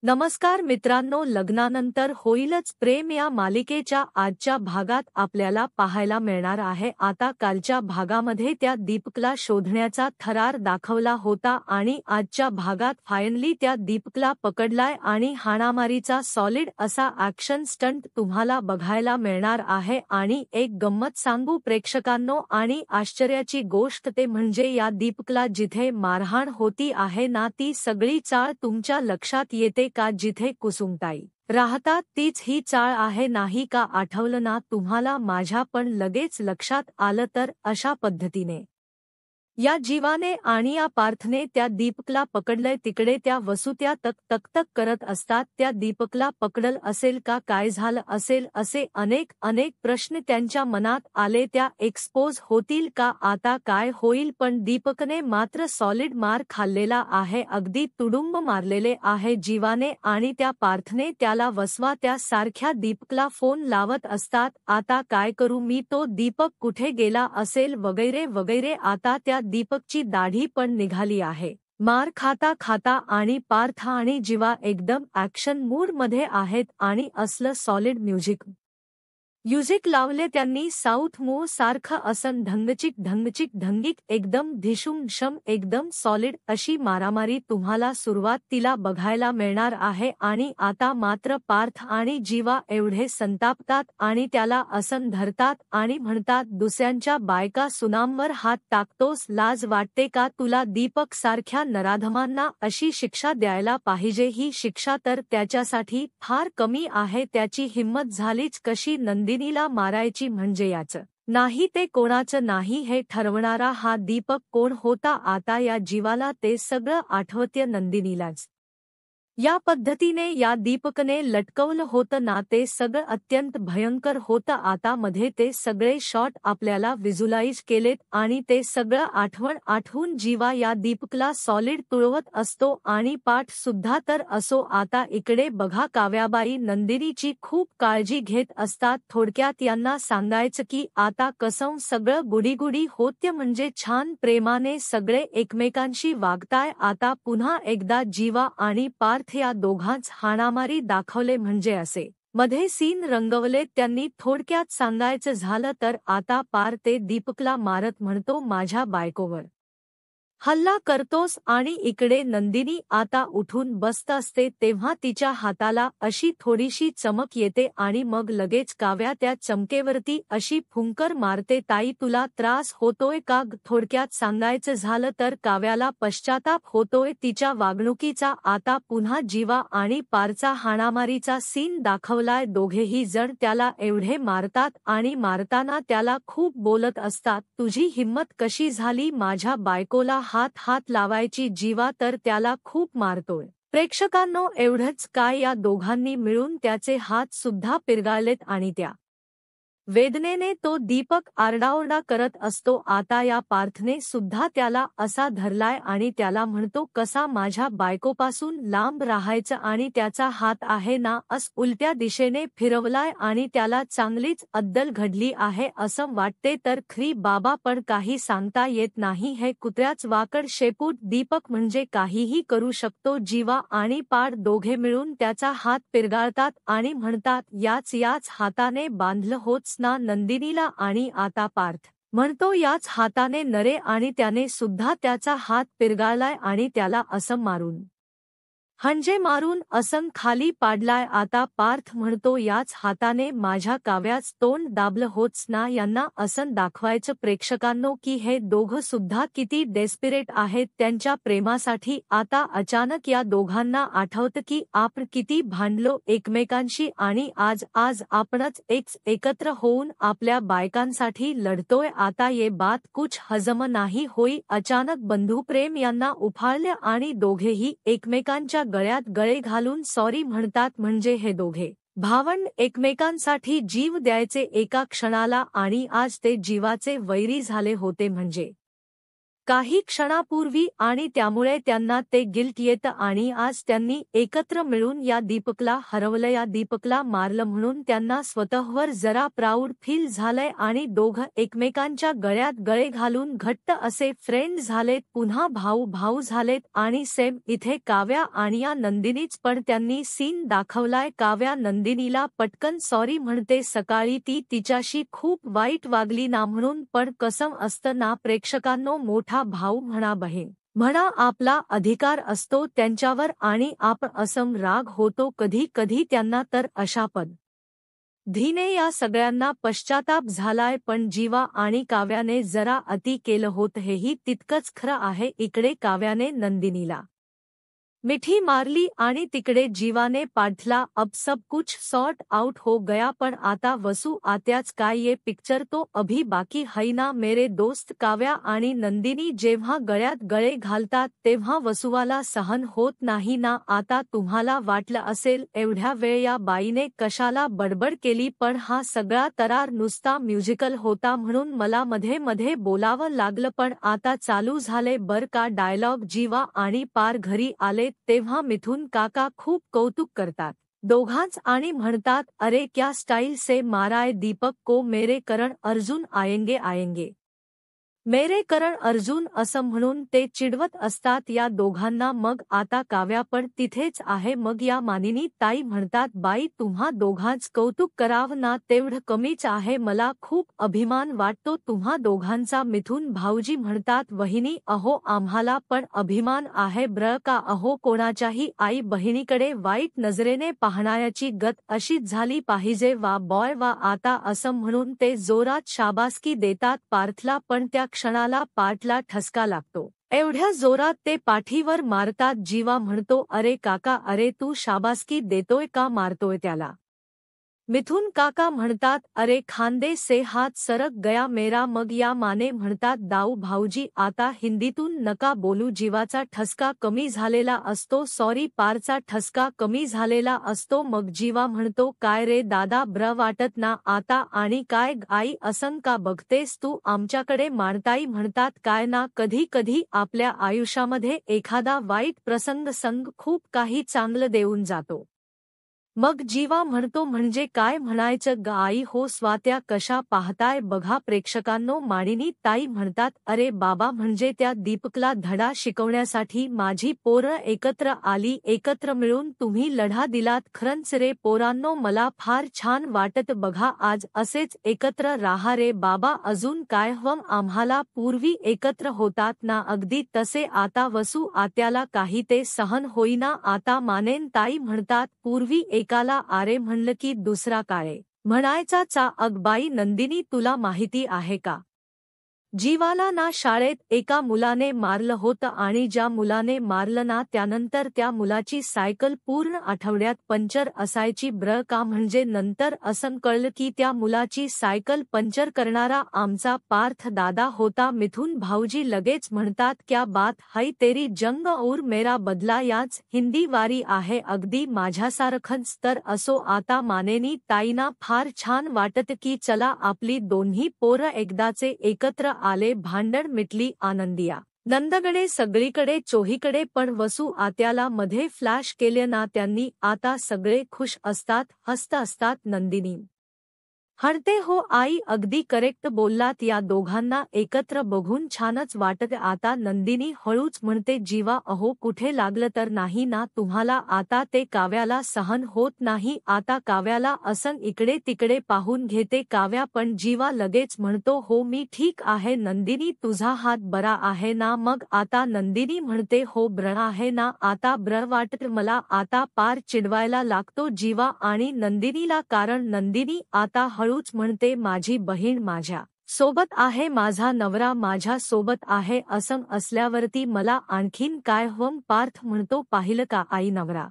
नमस्कार मित्रांनो, लग्नानंतर होईलच प्रेम या मालिकेच्या आजच्या भागात आपल्याला पाहायला मिळणार आहे। आता कालच्या भागामध्ये त्या दीपकला शोधण्याचा थरार दाखवला होता आणि आजच्या भागात फायनली त्या दीपकला पकडलाय आणि हाणामारीचा सॉलिड असा ॲक्शन स्टंट तुम्हाला बघायला मिळणार आहे। आणि एक गंमत सांगू प्रेक्षकांनो, आणि आश्चर्याची गोष्ट ते म्हणजे या दीपकला जिथे मारहाण होती आहे ना, ती सगळी चाळ तुमच्या लक्षात येते का? जिथे कुसुमताई राहतात तीच ही चाळ आहे, नाही का? आठवलं ना तुम्हाला माझ्या? पण लगेच लक्षात आलं तर अशा पद्धतीने या जीवाने आणि या पार्थने त्या दीपकला पकडलंय। तिकडे त्या वसुत्या तक तक तक करत असतात, त्या दीपकला पकडल असेल का? काय झालं असेल? असे अनेक प्रश्न त्यांच्या मनात आले। त्या एक्सपोज होतील का? आता काय होईल? पण दीपकने मात्र सॉलिड मार खाल्लेला आहे, अगदी तुडुंब मारलेले आहे जीवाने। आणि त्या पार्थने त्याला वसवा, त्या सारख्या दीपकला फोन लावत असतात, आता काय करू मी? तो दीपक कुठे गेला असेल? वगैरे वगैरे। आता त्या दीपकची दाढी पण निघाली आहे मार खाता खाता, आणि पार्थ आणि जीवा एकदम ॲक्शन मूड मध्ये आहेत आणि असलं सॉलिड म्युझिक लावले त्यांनी, साऊथ मूव्ह सारखं असं ढंगचिक ढंगीक एकदम धिशुम एकदम सॉलिड अशी मारामारी तुम्हाला सुरुवातीला बघायला मिळणार आहे। आणि आता मात्र पार्थ आणि जीवा एवढे संतापतात आणि त्याला असं धरतात आणि म्हणतात, दुसऱ्यांच्या बायका सुनांवर हात टाकतोस, लाज वाटते का तुला? दीपक सारख्या नराधमांना अशी शिक्षा द्यायला पाहिजे, ही शिक्षा तर त्याच्यासाठी फार कमी आहे। त्याची हिंमत झालीच कशी नंदिनीला मारायची? म्हणजे याचं नाही ते कोणाचं नाही हे ठरवणारा हा दीपक कोण होता? आता या जीवाला ते सगळं आठवतं, नंदिनीलाच या पद्धतीने या दीपकने लटकवलं होतं ना, ते सगळं अत्यंत भयंकर होतं। आता मध्ये ते सगळे शॉट आपल्याला व्हिज्युअलाइज केलेत आणि ते सगळं आठवून जीवा या दीपकला सॉलिड तुळवत असतो आणि पाठ सुद्धा तर असो। आता इकडे बघा, काव्याबाई नंदिनीची खूप काळजी घेत असतात। थोडक्यात यांना सांगायचं की आता कसं सगळं गुडीगुडी होत्य, म्हणजे छान प्रेमाने सगळे एकमेकांशी वागताय। आता पुन्हा एकदा जीवा आणि पार्थ या दोघांच हाणामारी दाखवले, म्हणजे असे मध्ये सीन रंगवले त्यांनी। थोडक्यात सांगायचं झालं तर आता पार्थ ते दीपकला मारत म्हणतो, माझ्या बायकोवर हल्ला करतोस। आणि इकडे नंदिनी आता उठून बसत असते तेव्हा तिच्या हाताला अशी थोडीशी चमक येते आणि मग लगेच काव्या त्या चमकेवरती अशी फुंकर मारते, ताई तुला त्रास होतोय का? थोडक्यात सांगायचं झालं तर काव्याला पश्चाताप होतोय तिच्या वागणुकीचा। आता पुन्हा जीवा आणि पारचा हाणामारीचा सीन दाखवलाय, दोघेही जण त्याला एवढे मारतात आणि मारताना त्याला खूप बोलत असतात, तुझी हिंमत कशी झाली माझ्या बायकोला हात लावायची? जीवा तर त्याला खूप मारतोय। प्रेक्षकांनो, एवढंच काय, या दोघांनी मिळून त्याचे हात सुद्धा पिरगाळलेत आणि त्या वेदनेने तो दीपक आरडाओरडा करत असतो। आता या पार्थने सुद्धा त्याला असा धरलाय आणि त्याला म्हणतो, कसा माझ्या बायकोपासून लांब राहायचं? आणि त्याचा हात आहे ना उलट्या दिशेने फिरवलाय आणि त्याला चांगलीच अद्दल घडली आहे असं वाटते तर खरी बाबा, पण काही सांगता येत नाही। हे कुत्र्याच वाकड शेपूट दीपक म्हणजे काहीही करू शकतो। जीवा आणि पाड दोघे मिळून त्याचा हात पिरगाळतात आणि म्हणतात, याच हाताने बांधलं होतस ना नंदिनीला? आणि आता पार्थ म्हणतो, याच हाताने नरे, आणि त्याने सुद्धा त्याचा हात पिरगाळलाय आणि त्याला असं मारून असं खाली पाडलाय। आता पार्थ म्हणतो, याच हाताने माझ्या काव्याच तोंड दाबलं होतस ना? यांना असं दाखवायचं प्रेक्षकांनो की हे दोघं सुद्धा किती डेस्पिरेट आहेत त्यांच्या प्रेमासाठी। आता अचानक या दोघांना आठवतं की आपण किती भांडलो एकमेकांशी आणि आज आपणच एकत्र होऊन आपल्या बायकांसाठी लढतोय। आता ये बात कुछ हजम नाही होई। अचानक बंधुप्रेम यांना उफाळले आणि दोघेही एकमेकांच्या गळ्यात गळे घालून सॉरी म्हणतात, म्हणजे हे दोघे भावंड एकमेकांसाठी जीव द्यायचे एका क्षणाला, आणि आज ते जीवाचे वैरी झाले होते। म्हणजे काही क्षणापूर्वी आणि त्यामुळे त्यांना ते गिल्ट येतं आणि आज त्यांनी एकत्र मिळून या दीपकला हरवलं, या दीपकला मारलं म्हणून त्यांना स्वतःवर जरा प्राऊड फील झालंय आणि दोघं एकमेकांच्या गळ्यात गळे घालून घट्ट असे फ्रेंड झालेत, पुन्हा भाऊ भाऊ झालेत. आणि सेम इथे काव्या आणि या नंदिनीच पण त्यांनी सीन दाखवलाय. काव्या नंदिनीला पटकन सॉरी म्हणते, सकाळी ती तिच्याशी खूप वाईट वागली ना म्हणून, पण कसं असतं ना प्रेक्षकांनो, मोठा भाऊ म्हणा बहीण म्हणा आपला अधिकार असतो त्यांच्यावर आणि आपण असं राग होतो कधी कधी त्यांना, तर अशा धीने या सगळ्यांना पश्चाताप झालाय. पण जीवा आणि काव्याने जरा अति केलं होतं हेही तितकंच खरं आहे. इकडे काव्याने नंदिनीला मिठी मारली आणि तिकडे जीवाने पाठला. अब सब कुछ सॉर्ट आउट हो गया. पण आता वसू आत्याच काय, ये पिक्चर तो अभी बाकी है ना मेरे दोस्त. काव्या आणि नंदिनी जेव्हा गळ्यात गळे घालतात तेव्हा वसुवाला सहन होत नाही ना. आता तुम्हाला वाटलं असेल एवढ्या वेळ या बाईने कशाला बडबड केली, पण हा सगळा तरार नुसता म्युझिकल होता म्हणून मला मध्ये मध्ये बोलावं लागलं. पण आता चालू झाले बर का डायलॉग. जीवा आणि पार घरी आले तेव्हा मिथुन काका खूप कौतुक करतात दोघांच आणि म्हणतात, अरे क्या स्टाइल से माराय दीपक को, मेरे करण अर्जुन आएंगे आएंगे, मेरे करण अर्जुन असं म्हणून ते चिडवत असतात या दोघांना. मग आता काव्या पण तिथेच आहे. मग या मानिनी ताई म्हणतात, बाई तुम्हा दोघांच कौतुक करावं ना, तेवढं कमीच आहे, मला खूप अभिमान वाटतो तुम्हा दोघांचा. मिथुन भाऊजी म्हणतात, वहिनी अहो आम्हाला पण अभिमान आहे ब्र का, अहो कोणाच्याही आई बहिणीकडे वाईट नजरेने पाहण्याची गत अशीच झाली पाहिजे, वा बॉय वा. आता असं म्हणून ते जोरात शाबासकी देतात पार्थला, पण त्या क्षणाला पाठला ठसका लागतो. एवढ्या जोरात ते पाठीवर मारतात. जीवा म्हणतो, अरे काका, अरे तू शाबासकी देतोय का मारतोय त्याला. मिथुन काका म्हणतात, अरे खांदे से हात सरक गया मेरा. मग या माने म्हणतात, दाऊ भाऊजी आता हिंदीतून नका बोलू, जीवाचा ठसका कमी झालेला असतो, सॉरी पारचा ठसका कमी झालेला असतो. मग जीवा म्हणतो, काय रे दादा ब्र वाटत ना आता, आणि काय आई असं का बघतेस तू आमच्याकडे. माणताई म्हणतात, काय ना, कधी कधी आपल्या आयुष्यामध्ये एखादा वाईट प्रसंग संग खूप काही चांगलं देऊन जातो. मग जीवा म्हणतो, म्हणजे काय म्हणायचं ग आई हो स्वात्या, कशा पाहताय बघा प्रेक्षकांनो. मानिनी ताई म्हणतात, अरे बाबा, म्हणजे त्या दीपकला धडा शिकवण्यासाठी माझी पोरं एकत्र आली, एकत्र मिळून तुम्ही लढा दिलात. खरंच रे पोरांनो, मला फार छान वाटत बघा. आज असेच एकत्र राहा रे बाबा. अजून काय हवं आम्हाला, पूर्वी एकत्र होतात ना अगदी तसे. आता वसू आत्याला काही ते सहन होईना. आता मानेन ताई म्हणतात, पूर्वी एकाला आरे म्हणलं की दुसरा काळे म्हणायचा चा. अगबाई नंदिनी तुला माहिती आहे का, जीवाला ना शाळेत एका मुलाने मारलं होतं आणि ज्या मुलाने मारलं ना त्यानंतर त्या मुलाची सायकल पूर्ण आठवड्यात पंक्चर असायची ब्र का. म्हणजे नंतर असं कळलं की त्या मुलाची सायकल पंक्चर करणारा आमचा पार्थ दादा होता. मिथुन भाऊजी लगेच म्हणतात, क्या बात है तेरी जंग और मेरा बदला. याच हिंदी वारी आहे अगदी माझ्यासारखंच. तर असो, आता मानेनी ताईना फार छान वाटत की चला आपली दोन्ही पोरं एकदाचे एकत्र आले, भांडण मिटली, आनंदिया नंदगडे सगळीकडे चोहीकडे. पण वसू आत्याला मध्ये फ्लॅश केले ना त्यांनी. आता सगळे खुश असतात, हसत असतात. नंदिनी हणते, हो आई अगदी करेक्ट बोललात, या दोघांना एकत्र बघून छानच वाटत. आता नंदिनी हळूच म्हणते, जीवा अहो कुठे लागलं तर नाही ना तुम्हाला. आता ते काव्याला सहन होत नाही. आता काव्याला असं इकडे तिकडे पाहून घेते काव्या, पण जीवा लगेच म्हणतो, हो मी ठीक आहे नंदिनी, तुझा हात बरा आहे ना. मग आता नंदिनी म्हणते, हो ब्र आहे ना. आता ब्र वाटत मला. आता पार चिडवायला लागतो जीवा आणि नंदिनीला, कारण नंदिनी आता हळूच म्हणते, माझी बहीण माझ्या सोबत आहे, माझा नवरा माझ्या सोबत आहे, असं असल्यावरती मला आणखीन काय हवं. पार्थ म्हणतो, पाहिलं का आई, नवरा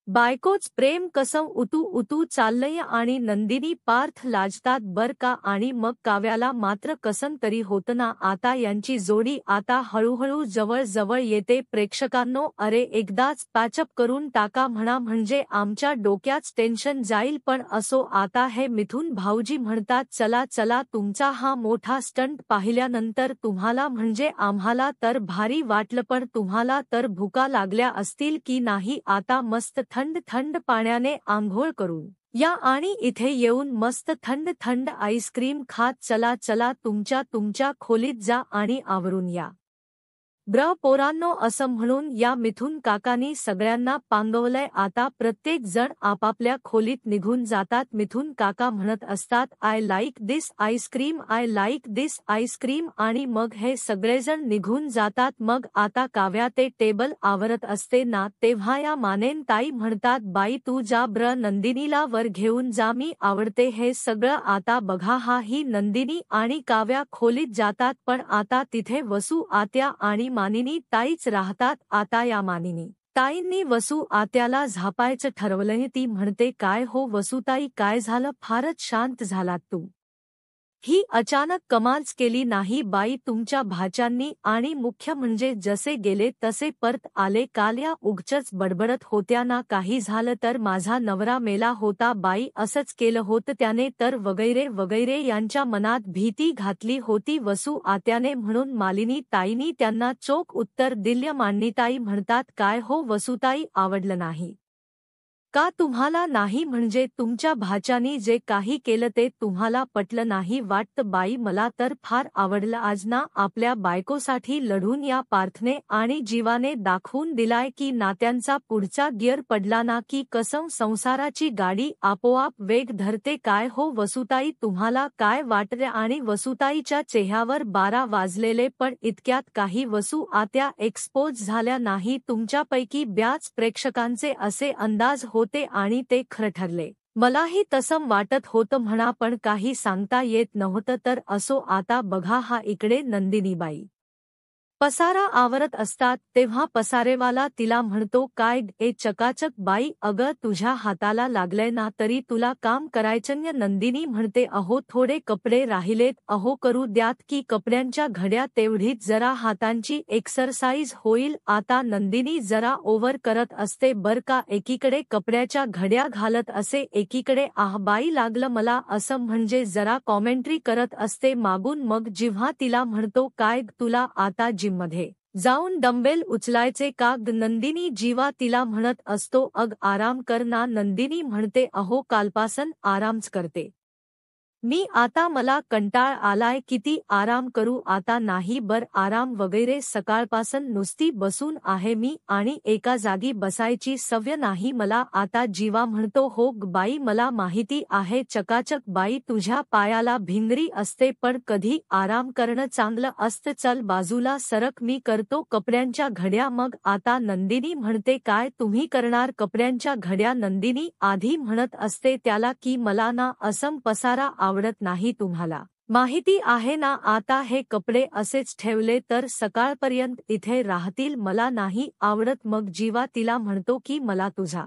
बायकोच प्रेम कसं उतू उतू चाललंय आणि नंदिनी पार्थ लाजतात बर का आणि मग काव्याला मात्र कसं तरी होतं ना आता यांची जोडी आता हळूहळू जवळ जवळ येते प्रेक्षकांनो अरे एकदाच पॅचअप करून टाका म्हणा म्हणजे आमच्या डोक्याच टेन्शन जाईल पण असो आता हे मिथुन भाऊजी म्हणतात चला चला तुमचा हा मोठा स्टंट पाहिल्यानंतर तुम्हाला म्हणजे आम्हाला तर भारी वाटलं पण तुम्हाला तर भुका लागल्या असतील की नाही आता मस्त थंड थंड पाण्याने आंघोळ करून या आणि इथे येऊन मस्त थंड थंड आईस्क्रीम खात चला चला तुमच्या खोलीत जा आणि आवरून या पोरांनो असं म्हणून या मिथुन काकांनी सगळ्यांना पांगवलंय आता प्रत्येक जण आपापल्या खोलीत निघून जातात मिथुन काका म्हणत असतात I like this ice cream I like this ice cream आणि मग हे सगळेजण निघून जातात मग आता काव्या ते टेबल आवरत असते ना तेव्हा या मानेन ताई म्हणतात बाई तू जा नंदिनीला वर घेऊन जा मी आवडते हे सगळं आता बघा हा ही नंदिनी आणि काव्या खोलीत जातात पण आता तिथे वसू आत्या आणि मानिनी ताईच राहतात आता या मानिनी ताईंनी वसू आत्याला झापायचं ठरवलंय ती म्हणते काय हो वसुताई काय झालं फारच शांत झालात तू ही अचानक कमालच केली नाही बाई तुमच्या भाच्यांनी आणि मुख्य म्हणजे जसे गेले तसे परत आले काल या उगचच बडबडत होत्या ना काही झालं तर माझा नवरा मेला होता बाई असंच केलं होतं त्याने तर वगैरे वगैरे यांच्या मनात भीती घातली होती वसू आत्याने म्हणून मालिनी ताईनी त्यांना चोख उत्तर दिलं मांडणीताई म्हणतात काय हो वसुताई आवडलं नाही का तुम्हाला नाही म्हणजे तुमच्या भाच्यानी जे काही केलं ते तुम्हाला पटलं नाही वाटतं बाई मला तर फार आवडलं आज ना आपल्या बायकोसाठी लढून या पार्थने आणि जीवाने दाखवून दिलाय की नात्यांचा पुढचा गिअर पडला ना की कसं संसाराची गाडी आपोआप वेग धरते काय हो वसुताई तुम्हाला काय वाटले आणि वसुताईच्या चेहऱ्यावर 12 वाजलेले पण इतक्यात काही वसू आत्या एक्सपोज झाल्या नाही तुमच्यापैकी बऱ्याच प्रेक्षकांचे असे अंदाज होते आणि ते खरं ठरले मलाही तसं वाटत होतं म्हणा पण काही सांगता येत नव्हतं तर असो आता बघा हा इकडे नंदिनीबाई पसारा आवरत असतात तेव्हा पसारेवाला तिला म्हणतो काय ए चकाचक बाई अगं तुझ्या हाताला लागलंय ना तरी तुला काम करायचं नंदिनी म्हणते अहो थोडे कपडे राहिलेत अहो करू द्यात की कपड्यांच्या घड्या तेवढीच जरा हातांची एक्सरसाइज होईल आता नंदिनी जरा ओव्हर करत असते बर का एकीकडे कपड्याच्या घड्या घालत असे एकीकडे आह बाई लागलं मला असं म्हणजे जरा कॉमेंट्री करत असते मागून मग जेव्हा तिला म्हणतो काय तुला आता मध्ये जाऊन डंबेल उचलायचे का नंदिनी जीवा तिला म्हणत असतो अग आराम कर ना नंदिनी म्हणते अहो कालपासून आरामच करते मी आता मला कंटाळ आलाय किती आराम करू आता नाही बर आराम वगैरे सकाळपासून नुसती बसून आहे मी आणि एका जागी बसायची सवय नाही मला आता जीवा म्हणतो हो बाई मला माहिती आहे चकाचक बाई तुझ्या पायाला भिंगरी असते पण कधी आराम करणं चांगलं असतं चल बाजूला सरक मी करतो कपड्यांच्या घड्या मग आता नंदिनी म्हणते काय तुम्ही करणार कपड्यांच्या घड्या नंदिनी आधी म्हणत असते त्याला की मला ना असं पसारा आवडत नाही तुम्हाला माहिती आहे ना आता हे कपडे असेच ठेवले तर सकाळपर्यंत इथे राहतील मला नाही आवडत मग जीवा तिला म्हणतो की मला तुझा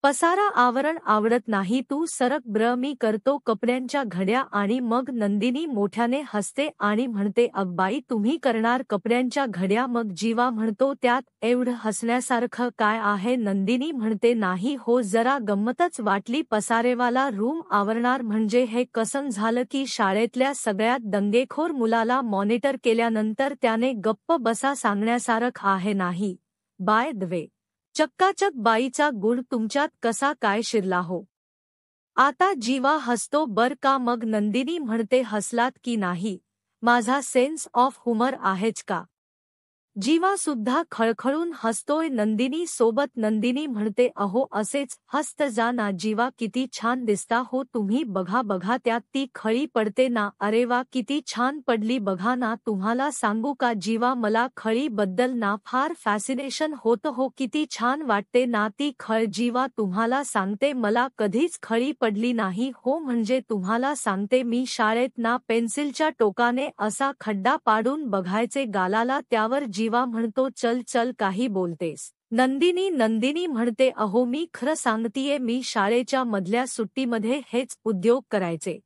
पसारा आवरण आवडत नाही तू सरक मी करतो कपड्यांच्या घड्या आणि मग नंदिनी मोठ्याने हसते आणि म्हणते अगबाई तुम्ही करणार कपड्यांच्या घड्या मग जीवा म्हणतो त्यात एवढं हसण्यासारखं काय आहे नंदिनी म्हणते नाही हो जरा गंमतच वाटली पसारेवाला रूम आवरणार म्हणजे हे कसं झालं की शाळेतल्या सगळ्यात दंगेखोर मुलाला मॉनिटर केल्यानंतर त्याने गप्प बसा सांगण्यासारखं आहे नाही बाय द वे चक्काचक बाईचा गुण तुमच्यात कसा काय शिरला हो आता जीवा हसतो बर का मग नंदिनी म्हणते हसलात की नाही माझा सेन्स ऑफ ह्युमर आहेच का जीवा सुद्धा खळखळून हसतोय नंदिनी सोबत नंदिनी म्हणते अहो असेच हसत जा ना जीवा किती छान दिसता हो तुम्ही बघा बघा त्यात ती खळी पडते ना अरे वा किती छान पडली बघा ना तुम्हाला सांगू का जीवा मला खळी बद्दल ना फार फॅसिनेशन होतं हो किती छान वाटते ना ती खळ जीवा तुम्हाला सांगते मला कधीच खळी पडली नाही हो म्हणजे तुम्हाला सांगते मी शाळेत ना पेन्सिलच्या टोकाने असा खड्डा पाडून बघायचे गालाला त्यावर जीवा म्हणतो चल चल काही बोलतेस नंदिनी म्हणते, अहो मी खरं सांगतीये, मी शाळेच्या मधल्या सुट्टीमध्ये हेच उद्योग करायचे.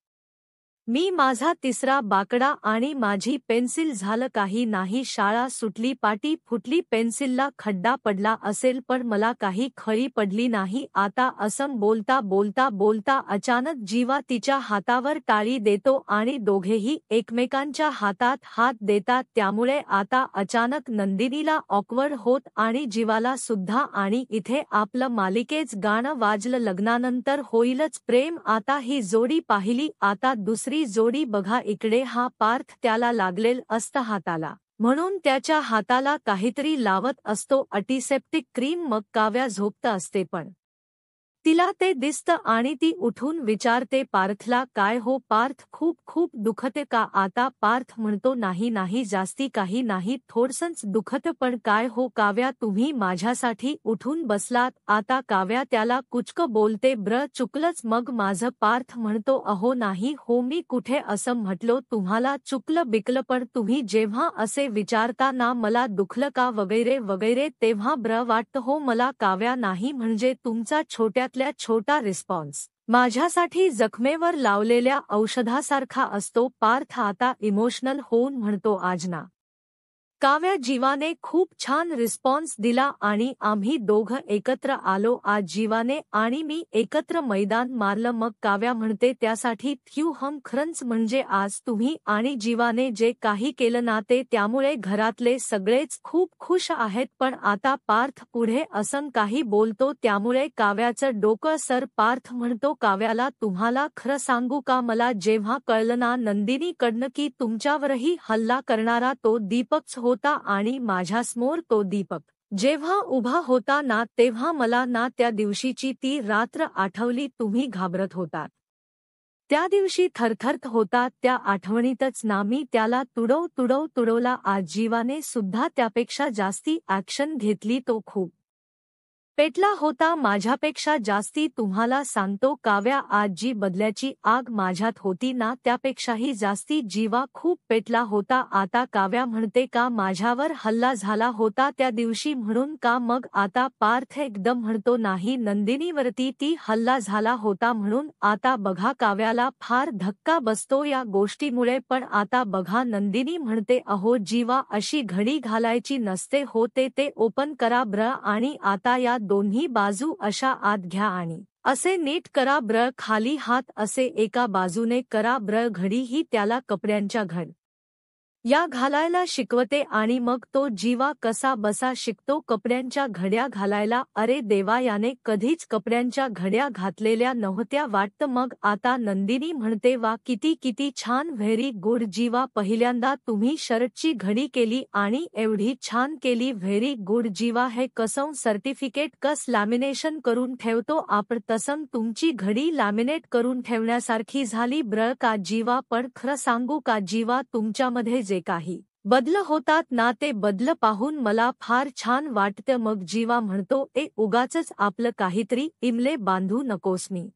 मी माझा तिसरा बाकडा आणि माझी पेन्सिल, झालं काही नाही. शाळा सुटली, पाटी फुटली, पेन्सिलला खड्डा पडला असेल पण मला काही खळी पडली नाही. आता असं बोलता अचानक जीवा तिच्या हातावर टाळी देतो आणि दोघेही एकमेकांच्या हातात हात देतात. त्यामुळे आता अचानक नंदिनीला ऑकवर्ड होत आणि जीवाला सुद्धा. आणि इथे आपलं मालिकेच गाणं वाजलं, लग्नानंतर होईलच प्रेम. आता ही जोडी पाहिली, आता दुसरी जोडी बघा. इकडे हा पार्थ, त्याला लागलेल असतं हाताला, म्हणून त्याच्या हाताला काहीतरी लावत असतो, अँटीसेप्टिक क्रीम. मग काव्या झोपत असते पण तिला ते दिसतं आणि ती उठून विचारते पार्थला, काय हो पार्थ, खूप खूप दुखते का? आता पार्थ म्हणतो, नाही जास्ती काही नाही, थोडसंच दुखतं. पण काय हो काव्या, तुम्ही माझ्यासाठी उठून बसलात? आता काव्या त्याला कुचकं बोलते, चुकलंच मग माझं. पार्थ म्हणतो, अहो नाही हो, मी कुठे असं म्हटलो तुम्हाला, चुकलं बिकलं. पण तुम्ही जेव्हा असे विचारता ना मला दुखलं का वगैरे वगैरे, तेव्हा वाटतं हो मला. काव्या, नाही म्हणजे तुमचा छोट्यातल्या छोटा रिस्पॉन्स माझ्यासाठी जखमेवर लावलेल्या औषधासारखा असतो. पार्थ आता इमोशनल होऊन म्हणतो, आज ना काव्या, जीवाने खूप छान रिस्पॉन्स दिला आणि आम्ही दोघं एकत्र आलो. आज जीवाने आणि मी एकत्र मैदान मारलं. मग काव्या म्हणते, त्यासाठी खरंच म्हणजे आज तुम्ही आणि जीवाने जे काही केलं ना ते, त्यामुळे घरातले सगळेच खूप खुश आहेत. पण आता पार्थ पुढे असं काही बोलतो, त्यामुळे काव्याचं डोकं सर. पार्थ म्हणतो काव्याला, तुम्हाला खरं सांगू का, मला जेव्हा कळलं ना नंदिनीकडनं की तुमच्यावरही हल्ला करणारा तो दीपकच होता आणि माझ्यासमोर तो दीपक जेव्हा उभा होता ना, तेव्हा मला ना त्या दिवशीची ती रात्र आठवली. तुम्ही घाबरत होतात, त्या दिवशी थरथरत होता, त्या आठवणीतच ना मी त्याला तुडवला. आज जीवाने सुद्धा त्यापेक्षा जास्ती ॲक्शन घेतली. तो खूप पेटला होता माझ्यापेक्षा जास्ती. तुम्हाला सांगतो काव्या, आज जी बदल्याची आग माझ्यात होती ना त्यापेक्षाही जास्ती जीवा खूप पेटला होता. आता काव्या म्हणते, का माझ्यावर हल्ला झाला होता त्या दिवशी म्हणून का? मग आता पार्थ एकदम म्हणतो, नाही नंदिनीवरती ती हल्ला झाला होता म्हणून. आता बघा काव्याला फार धक्का बसतो या गोष्टीमुळे. पण आता बघा नंदिनी म्हणते, अहो जीवा, अशी घडी घालायची नसते होते, ते ओपन करा आणि आता या दोन्ही बाजू अशा आत घ्या आणि असे नीट करा खाली हात असे एका बाजूने करा घडी ही त्याला कपड्यांच्या या घालायला शिकवते आणि मग तो जीवा कसा बसा शिकतो कपड्यांच्या घड्या घालायला. अरे देवा, याने कधीच कपड्यांच्या घड्या घातलेल्या नव्हत्या वाटतं. मग आता नंदिनी म्हणते, वा किती छान, व्हेरी गुड जीवा, पहिल्यांदा तुम्ही शर्टची घडी केली आणि एवढी छान केली, व्हेरी गुड जीवा. हे कसं सर्टिफिकेट कस लॅमिनेशन करून ठेवतो आपण, तसं तुमची घडी लॅमिनेट करून ठेवण्यासारखी झाली का जीवा. पण खरं सांगू का जीवा, तुमच्यामध्ये जे काही बदल होतात ना ते बदल पाहून मला फार छान वाटतं. मग जीवा म्हणतो, उगाचच आपलं काहीतरी इमले बांधू नकोस, मी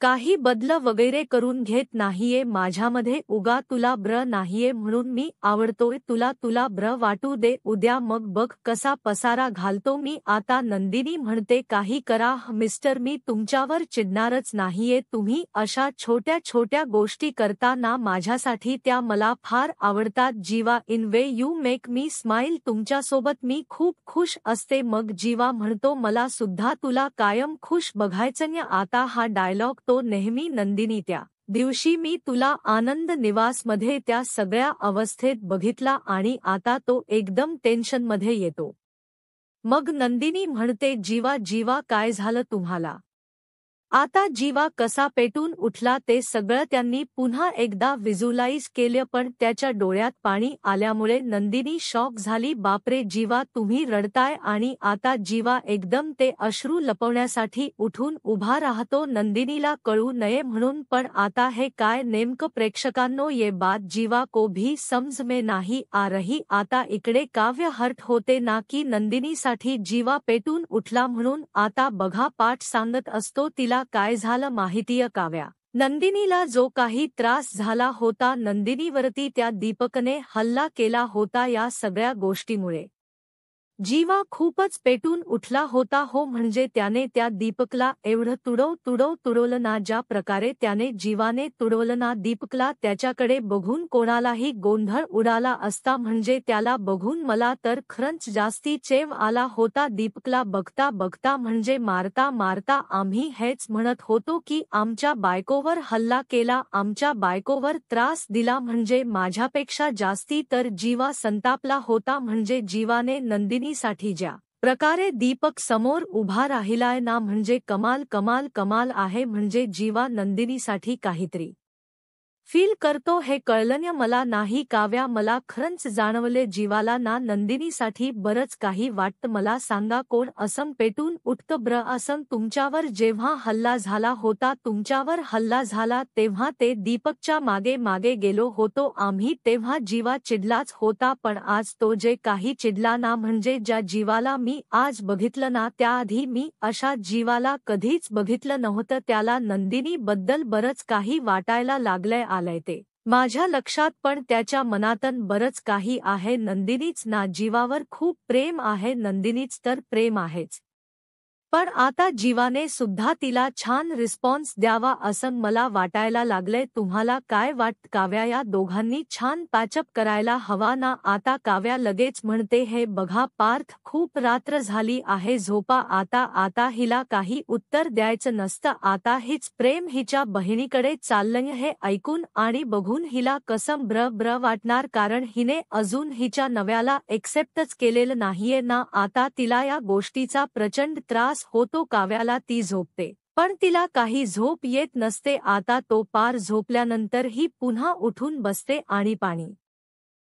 काही बदल वगैरे करून घेत नाहीये माझ्यामध्ये, उगा तुला नाहीये म्हणून मी आवडतोय तुला वाटू दे, उद्या मग बघ कसा पसारा घालतो मी. आता नंदिनी म्हणते, काही करा मिस्टर, मी तुमच्यावर चिडणारच नाहीये. तुम्ही अशा छोट्या गोष्टी करता ना माझ्यासाठी, त्या मला फार आवडतात जीवा. In way you make me smile, तुमच्यासोबत मी खूप खुश असते. मग जीवा म्हणतो, मला सुद्धा तुला कायम खुश बघायचं. आता हा डायलॉग तो नेहमी नंदिनी, त्या दिवशी मी तुला आनंद निवासमध्ये त्या सगळ्या अवस्थेत बघितला आणि आता तो एकदम टेन्शनमध्ये येतो. मग नंदिनी म्हणते, जीवा काय झालं तुम्हाला? आता जीवा कसा पेटून उठला ते सगळं त्यांनी पुन्हा एकदा व्हिज्युअलाइज केलं. पण त्याच्या डोळ्यात पाणी आल्यामुळे नंदिनी शॉक झाली. बापरे जीवा, तुम्ही रडताय? आणि आता जीवा एकदम ते अश्रू लपवण्यासाठी उठून उभा राहतो, नंदिनीला कळू नये म्हणून. पण आता हे काय नेमकं प्रेक्षकांनो, ये बात जीवा को भी समझ में नाही आ रही. आता इकडे काव्य हर्ट होते ना की नंदिनीसाठी जीवा पेटून उठला म्हणून. आता बघा पाठ सांगत असतो तिला काय झालं माहितीय काव्या, नंदिनीला जो काही त्रास झाला होता नंदिनीवरती त्या दीपकने हल्ला केला होता या सगळ्या गोष्टीमुळे. जीवा खूपच पेटून उठला होता हो, म्हणजे त्याने त्या दीपकला एवढं तुडवलं ना, ज्या प्रकारे त्याने जीवाने तुडवलं ना दीपकला, त्याच्याकडे बघून कोणालाही गोंधळ उडाला असता. म्हणजे त्याला बघून मला तर खरंच जास्ती चेव आला होता दीपकला बघता बघता. म्हणजे मारता मारता आम्ही हेच म्हणत होतो की आमच्या बायकोवर हल्ला केला, आमच्या बायकोवर त्रास दिला. म्हणजे माझ्यापेक्षा जास्ती तर जीवा संतापला होता. म्हणजे जीवाने नंदिनी साठी ज्या प्रकारे दीपक समोर उभा राहिलाय ना, म्हणजे कमाल कमाल कमाल आहे. म्हणजे जीवा नंदिनीसाठी काहीतरी फील करतो हे कळलं मला नाही काव्या, मला खरंच जाणवले जीवाला ना नंदिनीसाठी बरंच काही वाटतं. मला सांगा कोण असं पेटून उठतं ब्र असं तुमच्यावर? जेव्हा हल्ला झाला होता, तुमच्यावर हल्ला झाला तेव्हा ते दीपकच्या मागे मागे गेलो होतो आम्ही, तेव्हा जीवा चिडलाच होता. पण आज तो जे काही चिडला ना, म्हणजे ज्या जीवाला मी आज बघितलं ना, त्याआधी मी अशा जीवाला कधीच बघितलं नव्हतं. त्याला नंदिनी बद्दल बरंच काही वाटायला लागलंय आलंय ते माझ्या लक्षात, पण त्याच्या मनातन बरंच काही आहे. नंदिनीच ना जीवावर खूप प्रेम आहे, नंदिनीच तर प्रेम आहेच, पण आता जीवाने सुद्धा तिला छान रिस्पॉन्स द्यावा असं मला वाटायला लागलंय. तुम्हाला काय वाटतं काव्या, या दोघांनी छान पॅचअप करायला हवा ना? आता काव्या लगेच म्हणते, हे बघा पार्थ, खूप रात्र झाली आहे, झोपा आता. आता हिला काही उत्तर द्यायचं नसतं, आता हीच प्रेम हिच्या बहिणीकडे चाललंय. हे ऐकून आणि बघून हिला कसं ब्र ब्र वाटणार, कारण हिने अजून हिच्या नव्याला एक्सेप्टच केलेलं नाहीये ना. आता तिला या गोष्टीचा प्रचंड त्रास होतो. काव्याला ती झोपते, पण तिला काही झोप येत नसते. आता तो पार झोपल्यानंतर ही पुन्हा उठून बसते आणि पाणी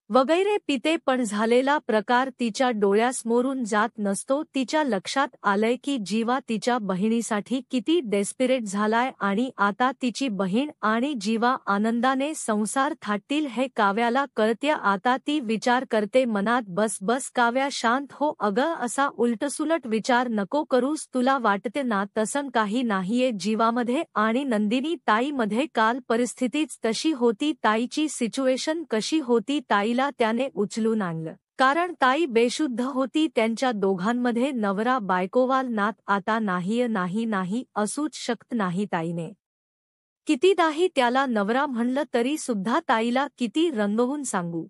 वगैरे पिते, पण झालेला प्रकार तिच्या डोळ्यासमोरून जात नसतो. तिच्या लक्षात आलंय की जीवा तिच्या बहिणीसाठी किती डेस्पिरेट झालाय आणि आता तिची बहीण आणि जीवा आनंदाने संसार थाटतील हे काव्याला कळते. आता ती विचार करते मनात, बस बस काव्या शांत हो, अगं असा उलटसुलट विचार नको करूस, तुला वाटते ना तसं काही नाहीये जीवामध्ये आणि नंदिनी ताईमध्ये. काल परिस्थितीच तशी होती, ताईची सिच्युएशन कशी होती, ताईला त्याने उचलून आणलं कारण ताई बेशुद्ध होती. त्यांच्या दोघांमध्ये नवरा बायकोवाल नात आता नाही असूच शकत नाही. ताईने कितीदाही त्याला नवरा म्हणलं तरी सुद्धा ताईला किती रंगवून सांगू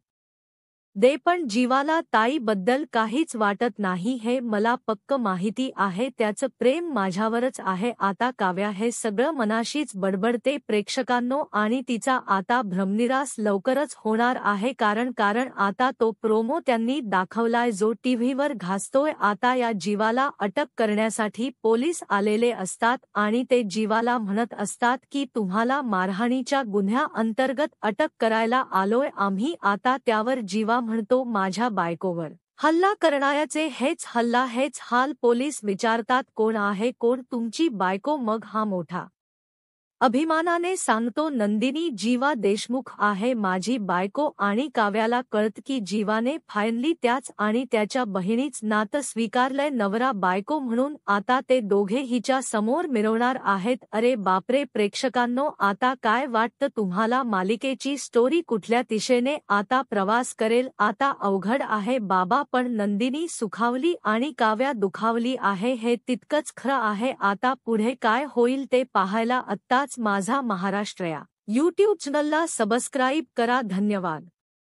दे, पण जीवाला ताईबद्दल काहीच वाटत नाही हे मला पक्क माहिती आहे. त्याचं प्रेम माझ्यावरच आहे. आता काव्या हे सगळं मनाशीच बडबडते प्रेक्षकांनो, आणि तिचा आता भ्रमनिरास लवकरच होणार आहे, कारण आता तो प्रोमो त्यांनी दाखवलाय जो टीव्हीवर घासतोय. आता या जीवाला अटक करण्यासाठी पोलीस आलेले असतात आणि ते जीवाला म्हणत असतात की तुम्हाला मारहाणीच्या गुन्ह्या अंतर्गत अटक करायला आलोय आम्ही. आता त्यावर जीवा म्हणतो, माझ्या बायकोवर हल्ला करणाऱ्याचे हेच हाल. पोलीस विचारतात, कोण आहे कोण तुमची बायको? मग हा मोठा अभिमानाने सांगतो, नंदिनी जीवा देशमुख आहे माझी बायको. आणि काव्याला कळत की जीवाने फायनली त्याच आणि त्याच्या बहिणीच नातं स्वीकारलंय नवरा बायको म्हणून. आता ते दोघे हिच्या समोर मिरवणार आहेत. अरे बापरे प्रेक्षकांनो, आता काय वाटतं तुम्हाला? मालिकेची स्टोरी कुठल्या दिशेने आता प्रवास करेल? आता अवघड आहे बाबा, पण नंदिनी सुखावली आणि काव्या दुखावली आहे हे तितकंच खरं आहे. आता पुढे काय होईल ते पाहायला आत्ताच माझा महाराष्ट्र या यूट्यूब चॅनलला सबस्क्राईब करा. धन्यवाद.